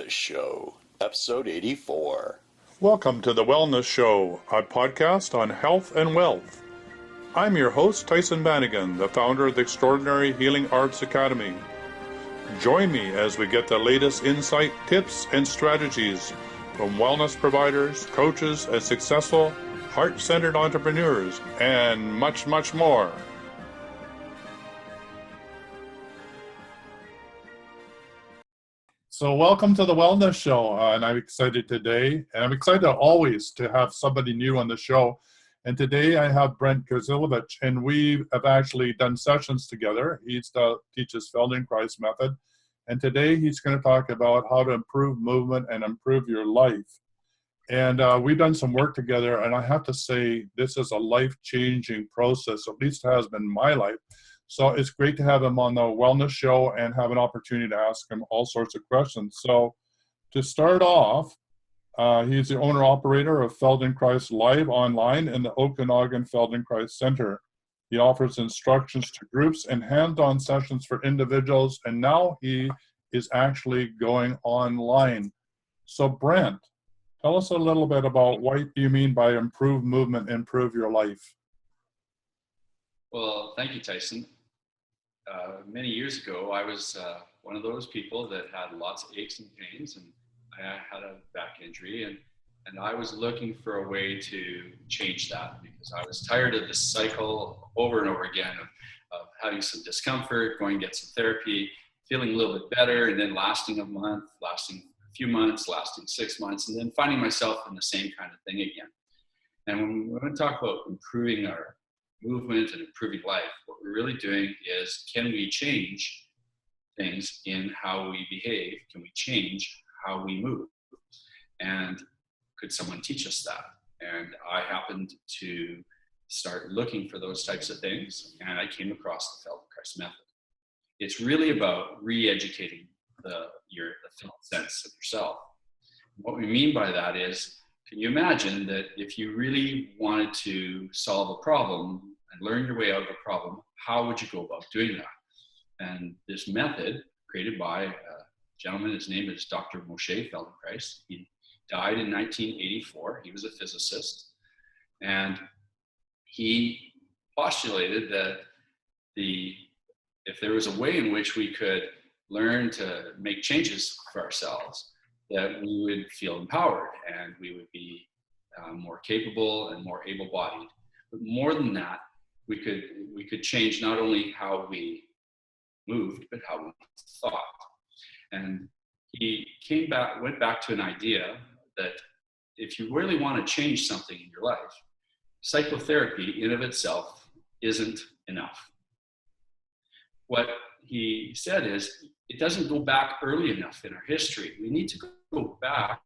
Wellness Show, episode 84. Welcome to The Wellness Show, a podcast on health and wealth. I'm your host, Tyson Bannigan, the founder of the Extraordinary Healing Arts Academy. Join me as we get the latest insight, tips, and strategies from wellness providers, coaches, and successful, heart-centered entrepreneurs, and much, much more. So welcome to the Wellness Show, and I'm excited today, and I'm excited always to have somebody new on the show. And today I have Brent Kisilevich, and we have actually done sessions together. He teaches Feldenkrais method, and today he's going to talk about how to improve movement and improve your life. And we've done some work together, and I have to say this is a life-changing process, at least it has been in my life. So it's great to have him on the Wellness Show and have an opportunity to ask him all sorts of questions. So to start off, he's the owner-operator of Feldenkrais Live online in the Okanagan Feldenkrais Centre. He offers instructions to groups and hands-on sessions for individuals, and now he is actually going online. So Brent, tell us a little bit about what you mean by improve movement, improve your life. Well, thank you, Tyson. Many years ago, I was one of those people that had lots of aches and pains, and I had a back injury, and I was looking for a way to change that because I was tired of this cycle over and over again of having some discomfort, going to get some therapy, feeling a little bit better, and then lasting a month, lasting a few months, lasting 6 months, and then finding myself in the same kind of thing again. And when we're going to talk about improving our movement and improving life, what we're really doing is, can we change things in how we behave? Can we change how we move? And could someone teach us that? And I happened to start looking for those types of things, and I came across the Feldenkrais method. It's really about re-educating the felt sense of yourself. What we mean by that is, can you imagine that if you really wanted to solve a problem and learn your way out of a problem, how would you go about doing that? And this method, created by a gentleman, his name is Dr. Moshe Feldenkrais. He died in 1984. He was a physicist. And he postulated that if there was a way in which we could learn to make changes for ourselves, that we would feel empowered and we would be more capable and more able-bodied. But more than that, we could change not only how we moved, but how we thought. And he went back to an idea that if you really want to change something in your life, psychotherapy in of itself isn't enough. What he said is, it doesn't go back early enough in our history. We need to go back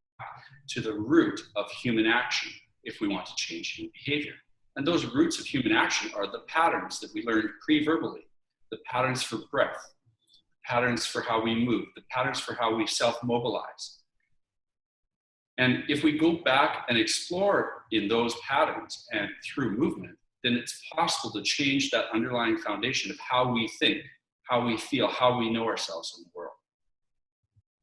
to the root of human action if we want to change human behavior. And those roots of human action are the patterns that we learned pre-verbally, the patterns for breath, patterns for how we move, the patterns for how we self-mobilize. And if we go back and explore in those patterns and through movement, then it's possible to change that underlying foundation of how we think, how we feel, how we know ourselves in the world.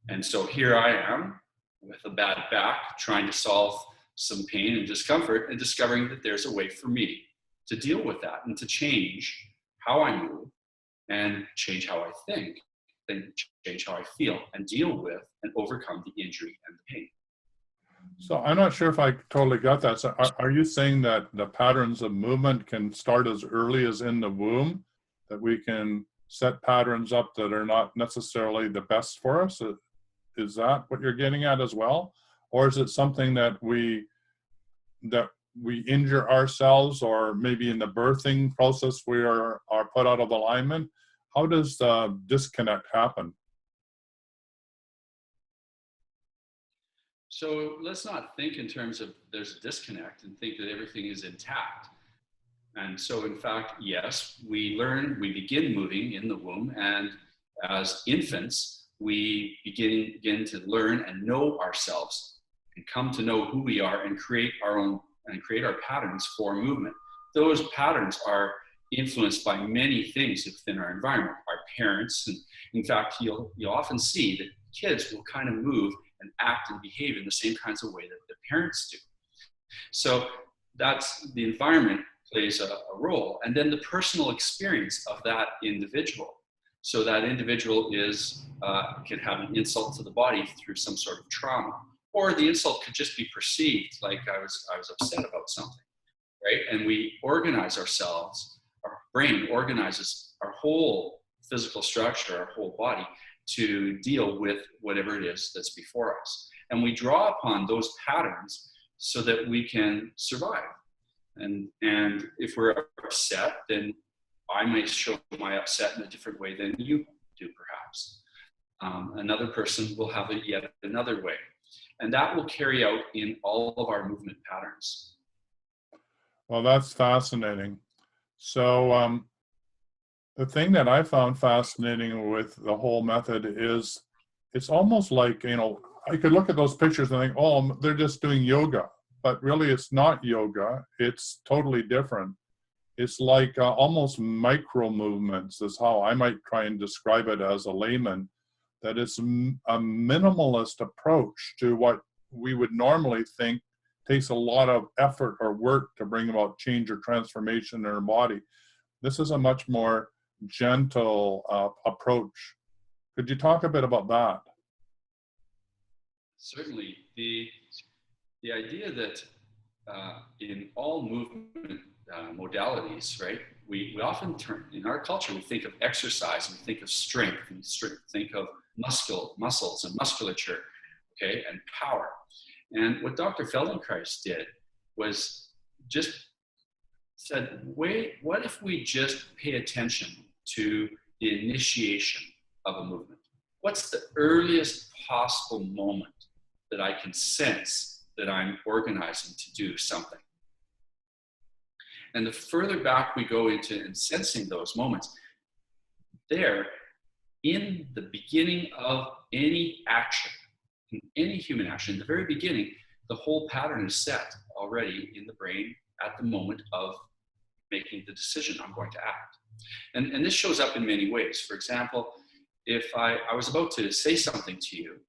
And so here I am with a bad back, trying to solve some pain and discomfort, and discovering that there's a way for me to deal with that and to change how I move and change how I think, then change how I feel and deal with and overcome the injury and the pain. So I'm not sure if I totally got that. So are you saying that the patterns of movement can start as early as in the womb, that we can set patterns up that are not necessarily the best for us? Is that what you're getting at as well? Or is it something that we injure ourselves, or maybe in the birthing process we are put out of alignment? How does the disconnect happen? So let's not think in terms of there's a disconnect and think that everything is intact. And so in fact, yes, we begin moving in the womb, and as infants, we begin to learn and know ourselves and come to know who we are and create our patterns for movement. Those patterns are influenced by many things within our environment, our parents. And in fact, you'll often see that kids will kind of move and act and behave in the same kinds of way that the parents do. So that's the environment plays a role, and then the personal experience of that individual. So that individual is can have an insult to the body through some sort of trauma, or the insult could just be perceived like I was upset about something, right? And we organize ourselves. Our brain organizes our whole physical structure, our whole body, to deal with whatever it is that's before us. And we draw upon those patterns so that we can survive. And if we're upset, then I might show my upset in a different way than you do, perhaps. Another person will have it yet another way. And that will carry out in all of our movement patterns. Well, that's fascinating. So the thing that I found fascinating with the whole method is it's almost like, I could look at those pictures and think, oh, they're just doing yoga. But really, it's not yoga. It's totally different. It's like almost micro movements is how I might try and describe it as a layman, that it's a minimalist approach to what we would normally think takes a lot of effort or work to bring about change or transformation in our body. This is a much more gentle approach. Could you talk a bit about that? Certainly. The idea that in all movement modalities, right, we often turn, in our culture, we think of exercise, and we think of strength, and we think of muscles and musculature, okay, and power. And what Dr. Feldenkrais did was just said, wait, what if we just pay attention to the initiation of a movement? What's the earliest possible moment that I can sense that I'm organizing to do something? And the further back we go into and sensing those moments, there, in the beginning of any action, in any human action, in the very beginning, the whole pattern is set already in the brain at the moment of making the decision I'm going to act. And this shows up in many ways. For example, if I was about to say something to you,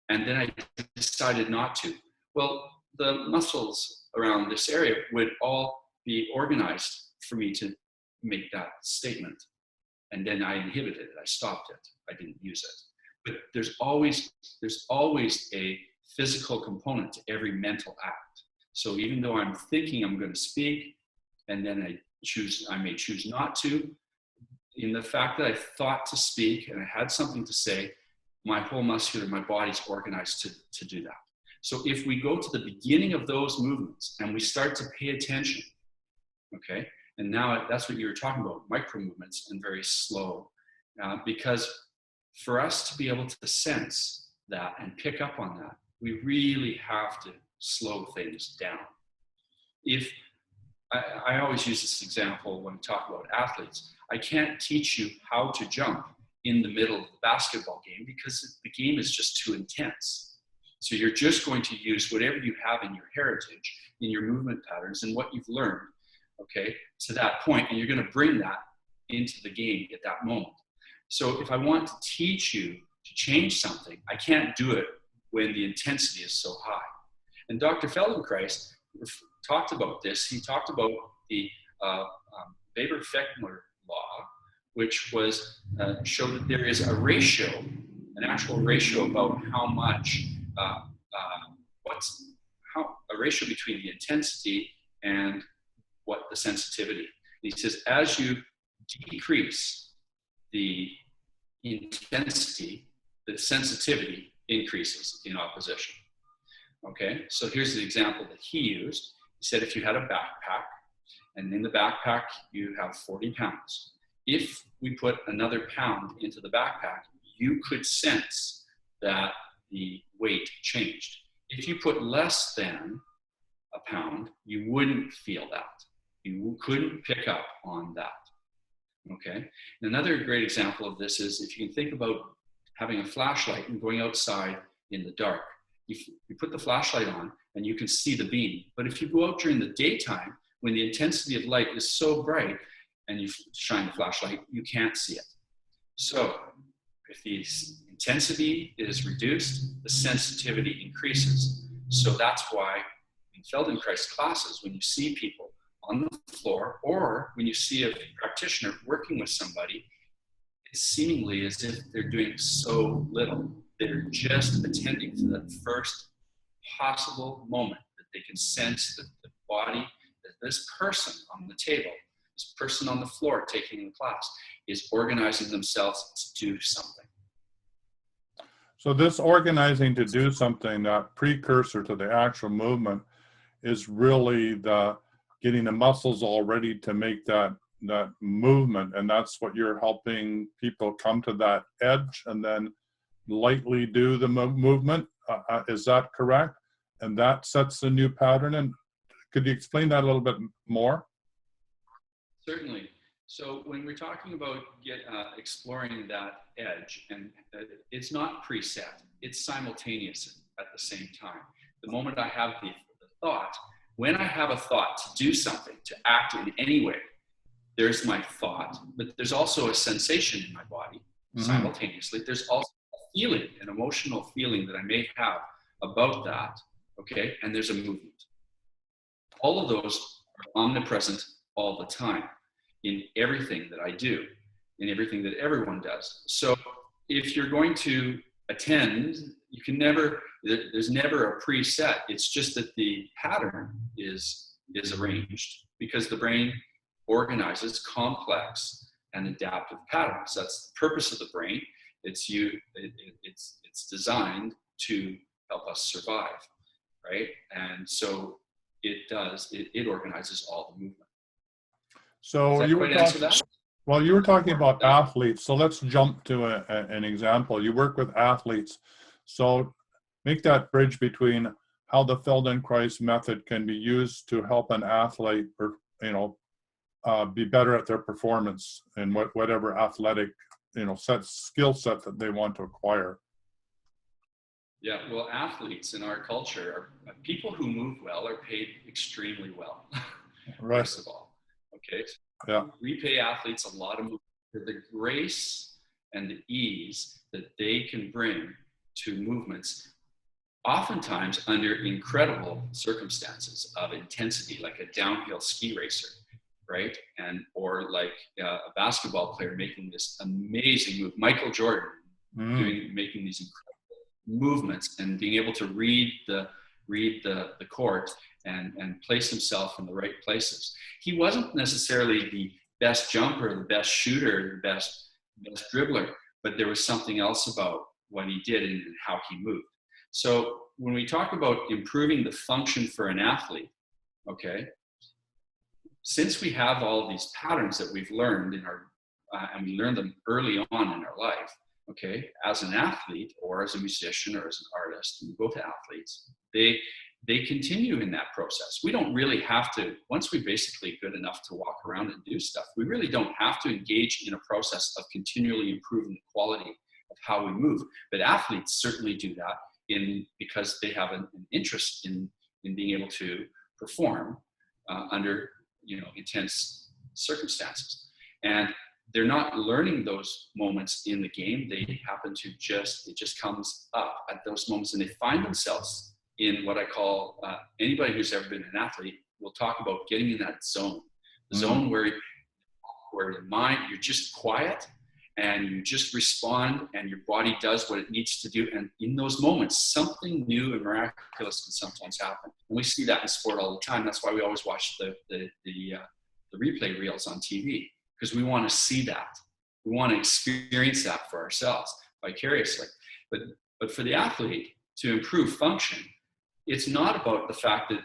and then I decided not to, well, the muscles around this area would all be organized for me to make that statement. And then I inhibited it, I stopped it, I didn't use it. But there's always a physical component to every mental act. So even though I'm thinking I'm going to speak, and then I may choose not to, in the fact that I thought to speak and I had something to say, my whole my body's organized to do that. So if we go to the beginning of those movements and we start to pay attention, okay, and now that's what you were talking about, micro movements and very slow, because for us to be able to sense that and pick up on that, we really have to slow things down. If I always use this example when we talk about athletes, I can't teach you how to jump in the middle of the basketball game because the game is just too intense. So you're just going to use whatever you have in your heritage, in your movement patterns and what you've learned, okay, to that point, and you're going to bring that into the game at that moment. So if I want to teach you to change something, I can't do it when the intensity is so high. And Dr. Feldenkrais talked about this. He talked about the Weber-Fechner law, which was showed that there is a ratio, an actual ratio about how much, a ratio between the intensity and what the sensitivity. And he says, as you decrease the intensity, the sensitivity increases in opposition. Okay, so here's the example that he used. He said if you had a backpack, and in the backpack you have 40 pounds. If we put another pound into the backpack, you could sense that the weight changed. If you put less than a pound, you wouldn't feel that. You couldn't pick up on that. Okay, and another great example of this is if you can think about having a flashlight and going outside in the dark. You put the flashlight on and you can see the beam. But if you go out during the daytime, when the intensity of light is so bright and you shine the flashlight, you can't see it. So if the intensity is reduced, the sensitivity increases. So that's why in Feldenkrais classes, when you see people on the floor, or when you see a practitioner working with somebody, it's seemingly as if they're doing so little. They're just attending to that first possible moment that they can sense that the body, that this person on the table, this person on the floor taking the class, is organizing themselves to do something. So this organizing to do something, that precursor to the actual movement, is really the getting the muscles all ready to make that movement, and that's what you're helping people come to, that edge, and then lightly do the movement. Is that correct? And that sets a new pattern. And could you explain that a little bit more? Certainly. So when we're talking about exploring that edge, and it's not preset, it's simultaneous at the same time. The moment I have the thought, when I have a thought to do something, to act in any way, there's my thought, but there's also a sensation in my body simultaneously. There's also a feeling, an emotional feeling that I may have about that, okay? And there's a movement. All of those are omnipresent all the time in everything that I do, in everything that everyone does. So if you're going to attend, you can never, there's never a preset. It's just that the pattern is arranged, because the brain organizes complex and adaptive patterns. That's the purpose of the brain. It's designed to help us survive, right? And so it organizes all the movement. So you were talking, well, you were talking about athletes. So let's jump to an example. You work with athletes. So make that bridge between how the Feldenkrais method can be used to help an athlete, or, be better at their performance in whatever athletic, skill set that they want to acquire. Yeah, well, athletes in our culture are people who move well are paid extremely well. Right. First of all, okay. Yeah. We pay athletes a lot of money for the grace and the ease that they can bring to movements, oftentimes under incredible circumstances of intensity, like a downhill ski racer, right? Or like a basketball player making this amazing move, Michael Jordan making these incredible movements and being able to read the court and place himself in the right places. He wasn't necessarily the best jumper, the best shooter, the best dribbler, but there was something else about what he did and how he moved. So when we talk about improving the function for an athlete, okay, since we have all of these patterns that we've learned and we learned them early on in our life, okay, as an athlete or as a musician or as an artist, and both athletes, they continue in that process. We don't really have to, once we're basically good enough to walk around and do stuff, we really don't have to engage in a process of continually improving the quality of how we move. But athletes certainly do that because they have an interest in being able to perform under intense circumstances. And they're not learning those moments in the game. They happen to it just comes up at those moments, and they find themselves in what I call, anybody who's ever been an athlete will talk about getting in that zone, the zone where your mind, you're just quiet and you just respond and your body does what it needs to do. And in those moments, something new and miraculous can sometimes happen. And we see that in sport all the time. That's why we always watch the replay reels on TV, because we want to see that. We want to experience that for ourselves vicariously. But for the athlete to improve function, it's not about the fact that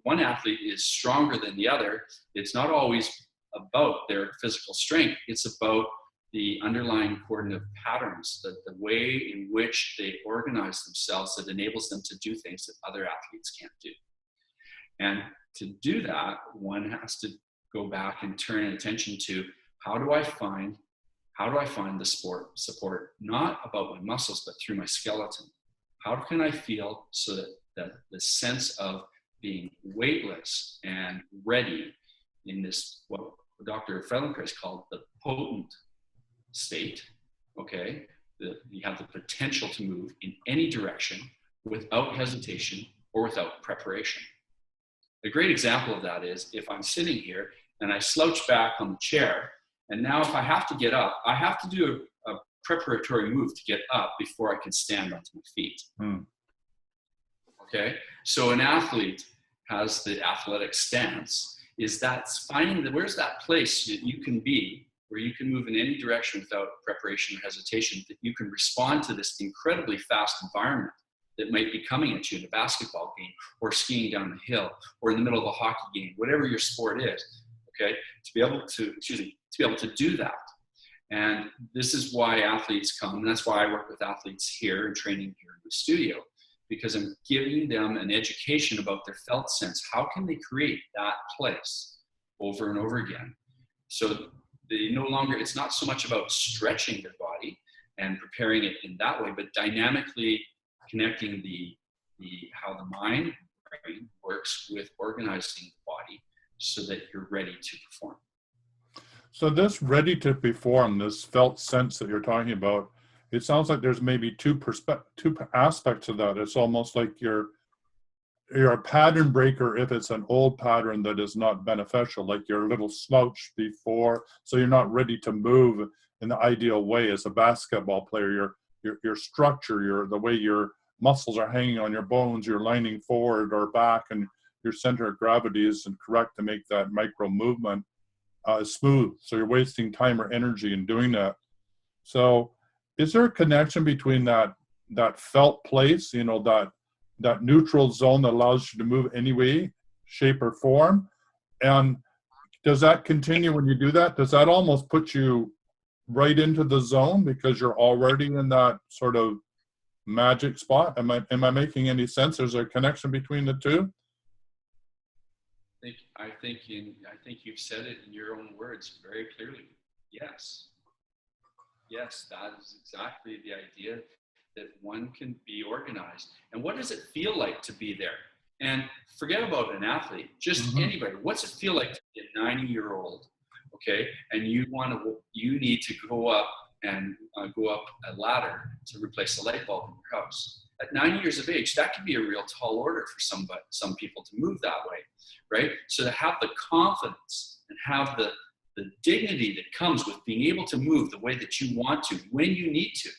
one athlete is stronger than the other. It's not always about their physical strength. It's about the underlying coordinate patterns, the way in which they organize themselves that enables them to do things that other athletes can't do. And to do that, one has to go back and turn attention to how do I find the support, not about my muscles, but through my skeleton. How can I feel so that the sense of being weightless and ready in this, what Dr. Feldenkrais called the potent state, okay, you have the potential to move in any direction without hesitation or without preparation. A great example of that is if I'm sitting here and I slouch back on the chair, and now if I have to get up, I have to do a preparatory move to get up before I can stand onto my feet. Okay, so an athlete has the athletic stance, is that's finding where's that place that you can be, where you can move in any direction without preparation or hesitation, that you can respond to this incredibly fast environment that might be coming at you in a basketball game or skiing down the hill or in the middle of a hockey game, whatever your sport is, okay, to be able to do that. And this is why athletes come, and that's why I work with athletes here and training here in the studio, because I'm giving them an education about their felt sense. How can they create that place over and over again? So they no longer, it's not so much about stretching their body and preparing it in that way, but dynamically connecting the how the mind brain works with organizing the body so that you're ready to perform. So this ready to perform, this felt sense that you're talking about, it sounds like there's maybe two aspects of that. It's almost like you're a pattern breaker if it's an old pattern that is not beneficial, like you're a little slouched before, so you're not ready to move in the ideal way as a basketball player. Your structure, the way your muscles are hanging on your bones, you're leaning forward or back, and your center of gravity isn't correct to make that micro movement smooth. So you're wasting time or energy in doing that. So is there a connection between that felt place, that neutral zone that allows you to move any way, shape, or form? And does that continue when you do that? Does that almost put you right into the zone because you're already in that sort of magic spot? Am I making any sense? Is there a connection between the two? I think you've said it in your own words very clearly. Yes, that is exactly the idea, that one can be organized. And what does it feel like to be there? And forget about an athlete, just anybody. What's it feel like to be a 90-year-old? Okay, and you need to go up a ladder to replace a light bulb in your house. At 90 years of age, that can be a real tall order for some people to move that way, right? So to have the confidence and have the dignity that comes with being able to move the way that you want to, when you need to,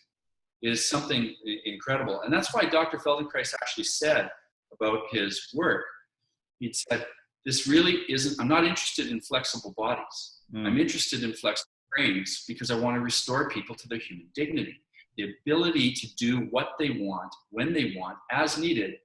is something incredible. And that's why Dr. Feldenkrais actually said about his work, he said, this really isn't, I'm not interested in flexible bodies. I'm interested in flexible brains because I want to restore people to their human dignity, the ability to do what they want, when they want, as needed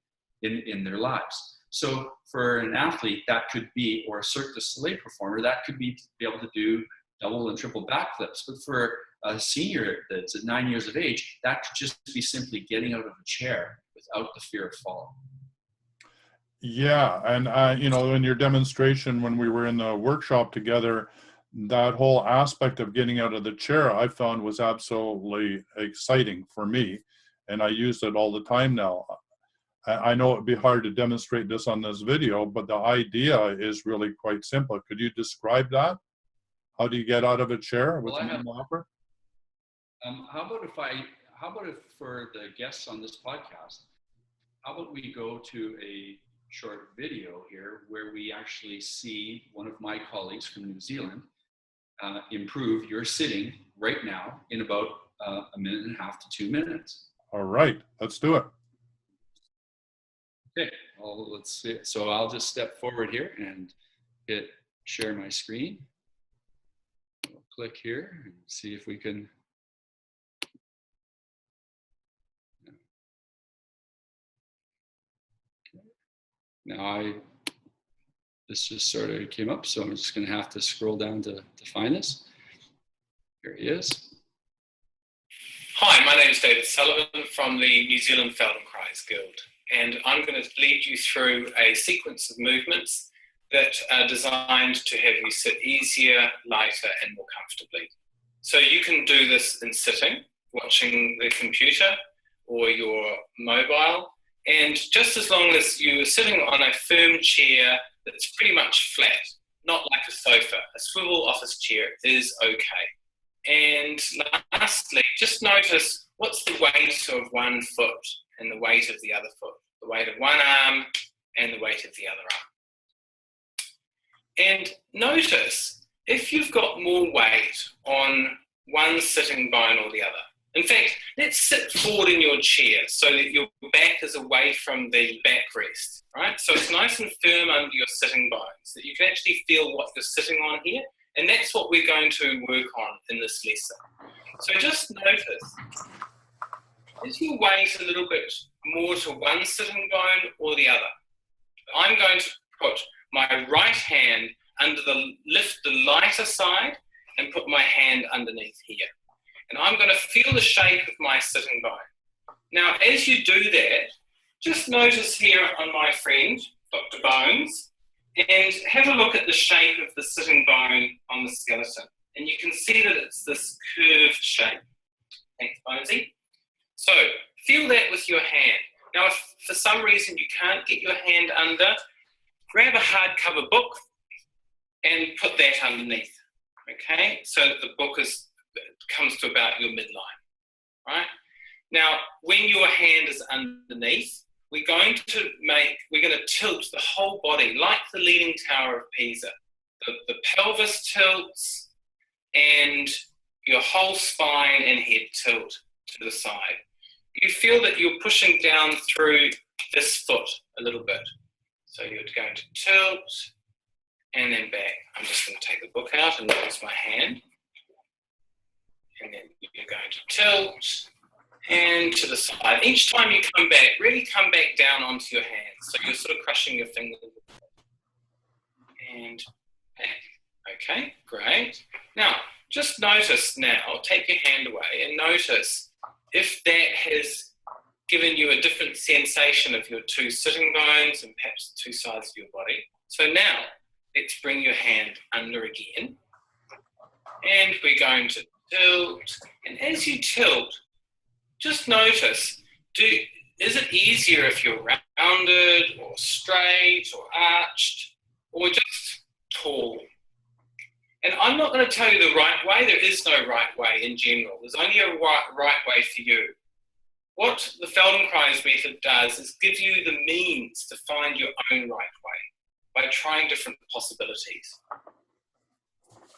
in their lives. So for an athlete, that could be, or a Cirque du Soleil performer, that could be to be able to do double and triple backflips. But for a senior that's at 9 years of age, that could just be simply getting out of a chair without the fear of falling. Yeah, and in your demonstration when we were in the workshop together, that whole aspect of getting out of the chair I found was absolutely exciting for me, and I use it all the time now. I know it'd be hard to demonstrate this on this video, but the idea is really quite simple. Could you describe that? How do you get out of a chair with an walker? How about if for the guests on this podcast, how about we go to a short video here where we actually see one of my colleagues from New Zealand improve your sitting right now in about a minute and a half to 2 minutes. All right, let's do it. Okay, well, let's see. So I'll just step forward here and hit share my screen. We'll click here and see if we can. Now this just sort of came up, so I'm just going to have to scroll down to find this. Here he is. Hi, my name is David Sullivan from the New Zealand Feldenkrais Guild, and I'm going to lead you through a sequence of movements that are designed to have you sit easier, lighter, and more comfortably. So you can do this in sitting, watching the computer or your mobile, and just as long as you're sitting on a firm chair that's pretty much flat, not like a sofa, a swivel office chair is okay. And lastly, just notice what's the weight of one foot and the weight of the other foot, the weight of one arm and the weight of the other arm. And notice if you've got more weight on one sitting bone or the other. In fact, let's sit forward in your chair so that your back is away from the backrest, right? So it's nice and firm under your sitting bones, that you can actually feel what you're sitting on here. And that's what we're going to work on in this lesson. So just notice, is your weight a little bit more to one sitting bone or the other? I'm going to put my right hand lift the lighter side and put my hand underneath here. And I'm going to feel the shape of my sitting bone. Now, as you do that, just notice here on my friend, Dr. Bones, and have a look at the shape of the sitting bone on the skeleton. And you can see that it's this curved shape. Thanks, Bonesy. So, feel that with your hand. Now, if for some reason you can't get your hand under, grab a hardcover book and put that underneath, okay? So that the book comes to about your midline, right? Now, when your hand is underneath, we're going to tilt the whole body like the Leaning Tower of Pisa. The pelvis tilts and your whole spine and head tilt to the side. You feel that you're pushing down through this foot a little bit. So you're going to tilt and then back. I'm just going to take the book out and use my hand. And then you're going to tilt and to the side. Each time you come back, really come back down onto your hands. So you're sort of crushing your fingers. And back. Okay, great. Now, just notice now, take your hand away and notice if that has given you a different sensation of your two sitting bones and perhaps two sides of your body. So now, let's bring your hand under again. And we're going to tilt, and as you tilt, just notice, is it easier if you're rounded or straight or arched or just tall? And I'm not going to tell you the right way. There is no right way in general. There's only a right way for you. What the Feldenkrais method does is give you the means to find your own right way by trying different possibilities.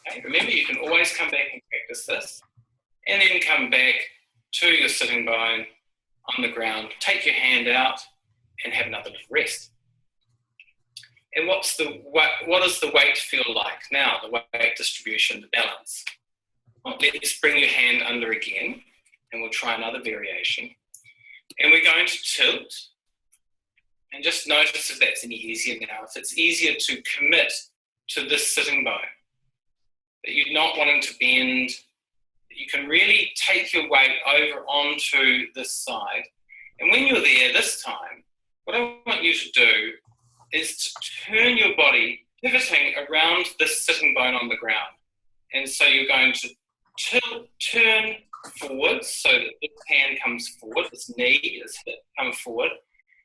Okay, remember, you can always come back and practice this, and then come back to your sitting bone on the ground, take your hand out, and have another little rest. And what does the weight feel like now, the weight distribution, the balance? Well, let's bring your hand under again, and we'll try another variation. And we're going to tilt, and just notice if that's any easier now, if it's easier to commit to this sitting bone, that you're not wanting to bend, that you can really take your weight over onto this side. And when you're there this time, what I want you to do is to turn your body, pivoting around this sitting bone on the ground. And so you're going to turn forward so that this hand comes forward, this knee is come forward,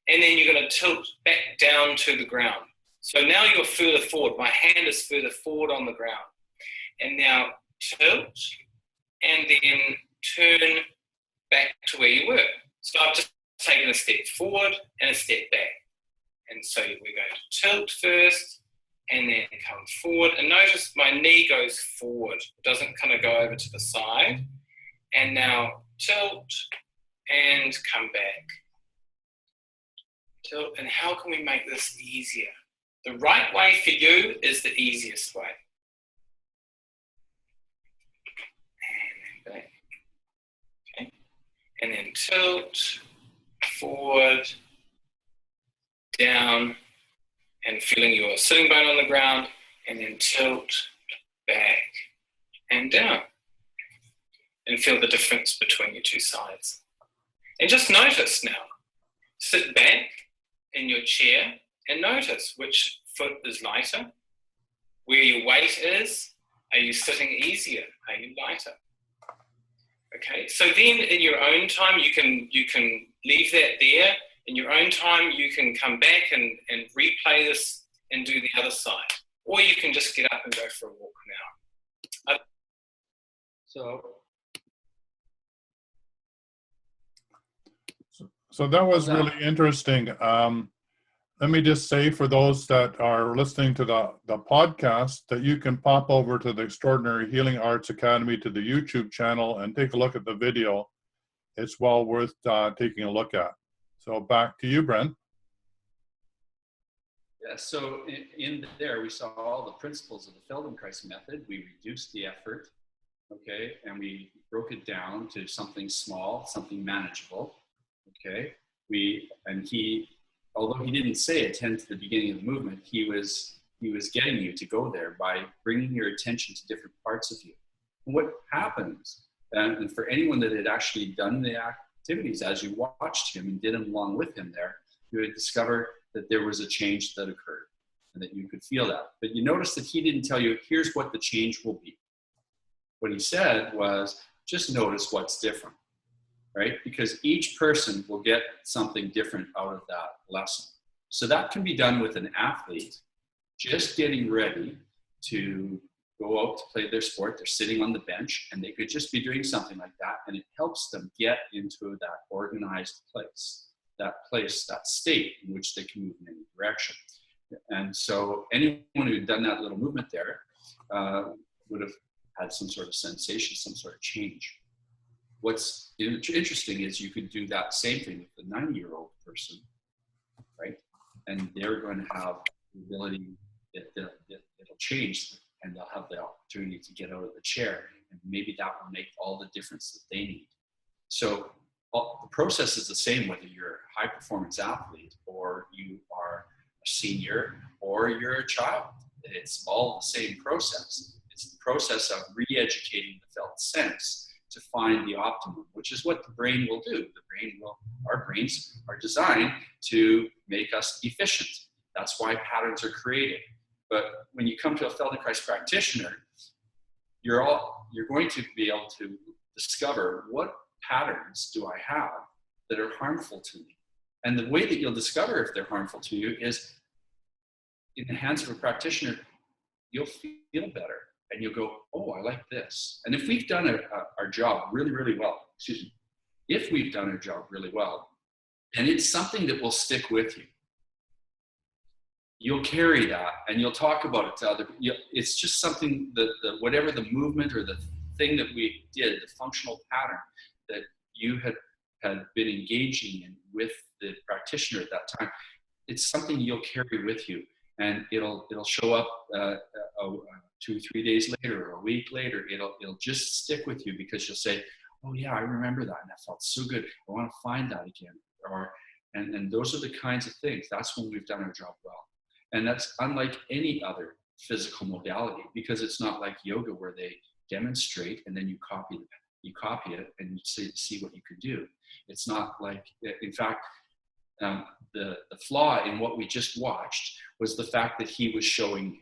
and then you're going to tilt back down to the ground. So now you're further forward. My hand is further forward on the ground. And now tilt, and then turn back to where you were. So I've just taken a step forward and a step back. And so we're going to tilt first, and then come forward. And notice my knee goes forward. It doesn't kind of go over to the side. And now tilt, and come back. Tilt, and how can we make this easier? The right way for you is the easiest way. And then tilt, forward, down, and feeling your sitting bone on the ground, and then tilt, back, and down. And feel the difference between your two sides. And just notice now, sit back in your chair and notice which foot is lighter, where your weight is. Are you sitting easier? Are you lighter? Okay, so then in your own time, you can leave that there. In your own time, you can come back and replay this and do the other side. Or you can just get up and go for a walk now. So that was really interesting. Let me just say for those that are listening to the podcast that you can pop over to the Extraordinary Healing Arts Academy to the YouTube channel and take a look at the video. It's well worth taking a look at. So back to you, Brent. Yeah, so in there we saw all the principles of the Feldenkrais method. We reduced the effort, okay, and we broke it down to something small, something manageable, okay. Although he didn't say attend to the beginning of the movement, he was getting you to go there by bringing your attention to different parts of you. And what happens, and for anyone that had actually done the activities as you watched him and did them along with him there, you would discover that there was a change that occurred and that you could feel that. But you notice that he didn't tell you, here's what the change will be. What he said was, just notice what's different, right? Because each person will get something different out of that lesson. So that can be done with an athlete just getting ready to go out to play their sport. They're sitting on the bench and they could just be doing something like that, and it helps them get into that organized place, that state in which they can move in any direction. And so anyone who'd done that little movement there would have had some sort of sensation, some sort of change. What's interesting is you could do that same thing with a 90-year-old person, right? And they're going to have the ability that it'll change, and they'll have the opportunity to get out of the chair, and maybe that will make all the difference that they need. So the process is the same whether you're a high-performance athlete or you are a senior or you're a child. It's all the same process. It's the process of re-educating the felt sense to find the optimum, which is what the brain will do. Our brains are designed to make us efficient. That's why patterns are created. But when you come to a Feldenkrais practitioner, you're going to be able to discover what patterns do I have that are harmful to me. And the way that you'll discover if they're harmful to you is in the hands of a practitioner, you'll feel better. And you'll go, oh, I like this. And if we've done our job really, really well, if we've done our job really well, and it's something that will stick with you, you'll carry that and you'll talk about it to other people. It's just something that whatever the movement or the thing that we did, the functional pattern that you had been engaging in with the practitioner at that time, it's something you'll carry with you. And it'll show up 2 or 3 days later or a week later. It'll just stick with you because you'll say, oh yeah, I remember that and that felt so good. I want to find that again. And those are the kinds of things. That's when we've done our job well. And that's unlike any other physical modality, because it's not like yoga where they demonstrate and then you copy it and you see what you can do. It's not like, in fact, the flaw in what we just watched was the fact that he was showing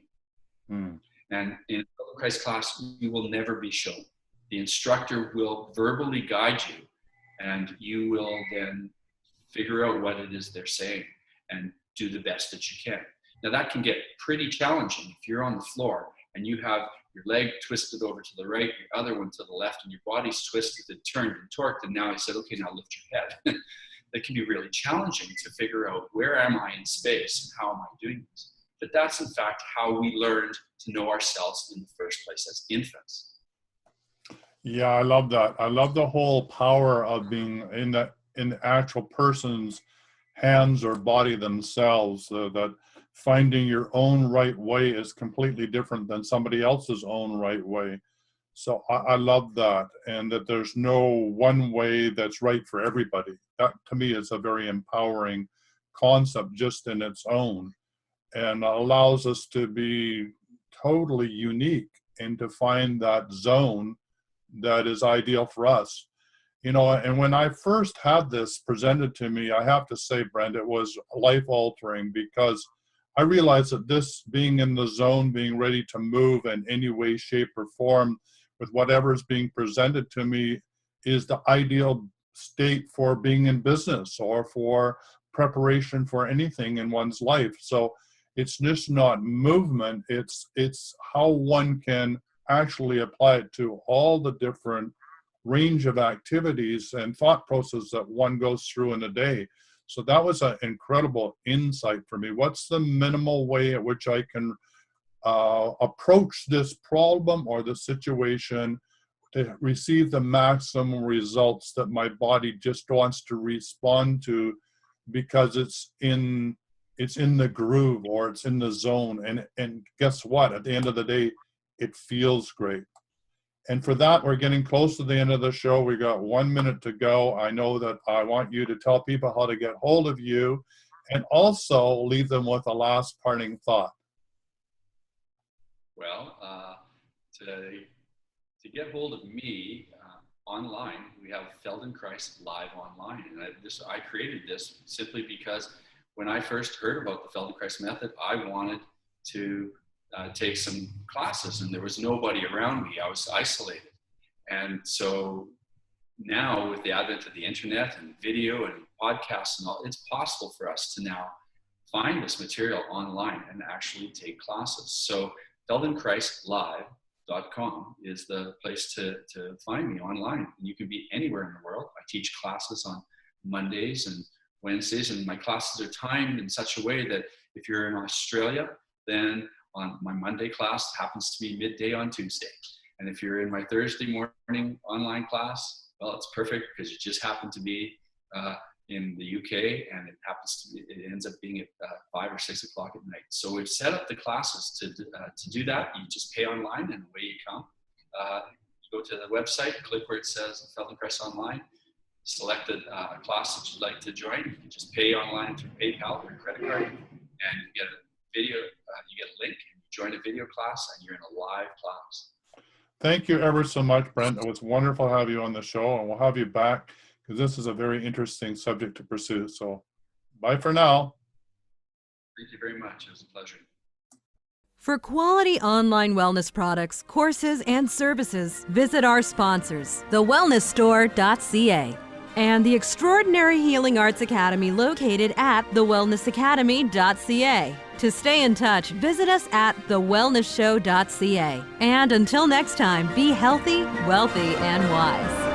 you. And in a Feldenkrais class, you will never be shown. The instructor will verbally guide you, and you will then figure out what it is they're saying and do the best that you can. Now that can get pretty challenging if you're on the floor and you have your leg twisted over to the right, your other one to the left, and your body's twisted and turned and torqued, and now I said, okay, now lift your head. That can be really challenging to figure out, where am I in space and how am I doing this? But that's in fact how we learned to know ourselves in the first place as infants. Yeah, I love that. I love the whole power of being in the actual person's hands or body themselves, that finding your own right way is completely different than somebody else's own right way. So I love that, and that there's no one way that's right for everybody. That to me is a very empowering concept just in its own, and allows us to be totally unique and to find that zone that is ideal for us. You know, and when I first had this presented to me, I have to say, Brent, it was life-altering, because I realized that this being in the zone, being ready to move in any way, shape, or form with whatever is being presented to me, is the ideal state for being in business or for preparation for anything in one's life. So it's just not movement, it's how one can actually apply it to all the different range of activities and thought process that one goes through in a day. So that was an incredible insight for me. What's the minimal way at which I can approach this problem or the situation to receive the maximum results that my body just wants to respond to, because it's in the groove or it's in the zone. And guess what? At the end of the day, it feels great. And for that, we're getting close to the end of the show. We got 1 minute to go. I know that I want you to tell people how to get hold of you and also leave them with a last parting thought. Well, to get hold of me online, we have Feldenkrais Live Online. And I created this simply because when I first heard about the Feldenkrais method, I wanted to take some classes, and there was nobody around me. I was isolated. And so now with the advent of the internet and video and podcasts and all, it's possible for us to now find this material online and actually take classes. So feldenkraislive.com is the place to find me online. And you can be anywhere in the world. I teach classes on Mondays and Wednesdays, and my classes are timed in such a way that if you're in Australia, then on my Monday class happens to be midday on Tuesday. And if you're in my Thursday morning online class, well, it's perfect because you just happen to be in the UK, and it ends up being at 5 or 6 o'clock at night. So we've set up the classes to do that. You just pay online and away you come. You go to the website, click where it says Feldenkrais Online, select a class that you'd like to join. You can just pay online through PayPal or credit card, and you get a video, you get a link, and you join a video class, and you're in a live class. Thank you ever so much, Brent. It was wonderful to have you on the show, and we'll have you back because this is a very interesting subject to pursue. So bye for now. Thank you very much. It was a pleasure. For quality online wellness products, courses, and services, visit our sponsors, thewellnessstore.ca and the Extraordinary Healing Arts Academy located at thewellnessacademy.ca. To stay in touch, visit us at thewellnessshow.ca. And until next time, be healthy, wealthy, and wise.